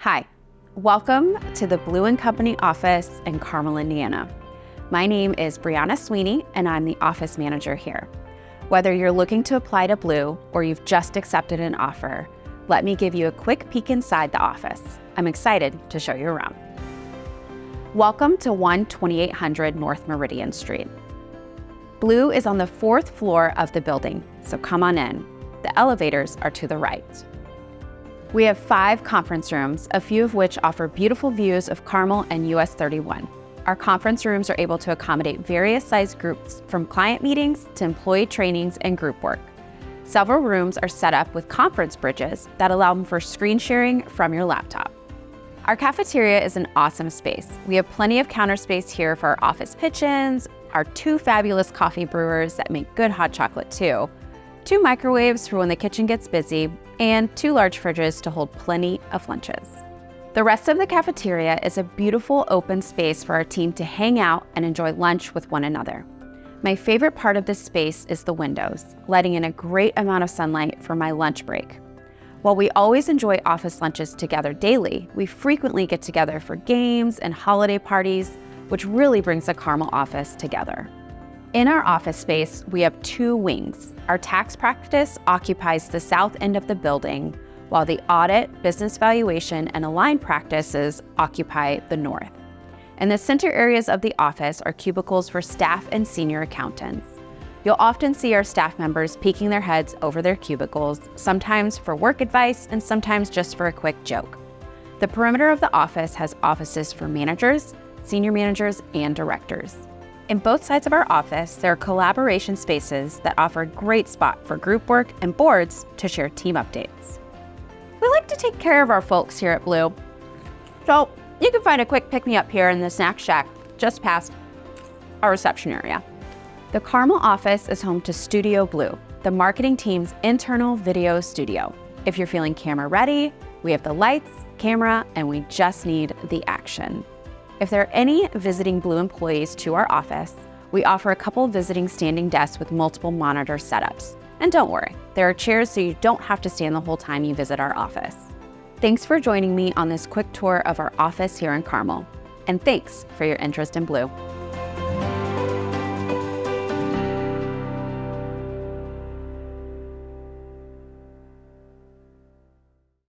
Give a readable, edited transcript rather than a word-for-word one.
Hi, welcome to the Blue & Company office in Carmel, Indiana. My name is Brianna Sweeney, and I'm the office manager here. Whether you're looking to apply to Blue or you've just accepted an offer, let me give you a quick peek inside the office. I'm excited to show you around. Welcome to 12800 North Meridian Street. Blue is on the 4th floor of the building, so come on in. The elevators are to the right. We have 5 conference rooms, a few of which offer beautiful views of Carmel and US 31. Our conference rooms are able to accommodate various size groups, from client meetings to employee trainings and group work. Several rooms are set up with conference bridges that allow for screen sharing from your laptop. Our cafeteria is an awesome space. We have plenty of counter space here for our office pitch-ins, our 2 fabulous coffee brewers that make good hot chocolate too, 2 microwaves for when the kitchen gets busy, and 2 large fridges to hold plenty of lunches. The rest of the cafeteria is a beautiful open space for our team to hang out and enjoy lunch with one another. My favorite part of this space is the windows, letting in a great amount of sunlight for my lunch break. While we always enjoy office lunches together daily, we frequently get together for games and holiday parties, which really brings the Carmel office together. In our office space, we have 2 wings. Our tax practice occupies the south end of the building, while the audit, business valuation, and Aliign practices occupy the north. In the center areas of the office are cubicles for staff and senior accountants. You'll often see our staff members peeking their heads over their cubicles, sometimes for work advice and sometimes just for a quick joke. The perimeter of the office has offices for managers, senior managers, and directors. In both sides of our office, there are collaboration spaces that offer a great spot for group work and boards to share team updates. We like to take care of our folks here at Blue, so you can find a quick pick-me-up here in the snack shack just past our reception area. The Carmel office is home to Studio Blue, the marketing team's internal video studio. If you're feeling camera ready, we have the lights, camera, and we just need the action. If there are any visiting Blue employees to our office, we offer a couple of visiting standing desks with multiple monitor setups. And don't worry, there are chairs so you don't have to stand the whole time you visit our office. Thanks for joining me on this quick tour of our office here in Carmel. And thanks for your interest in Blue.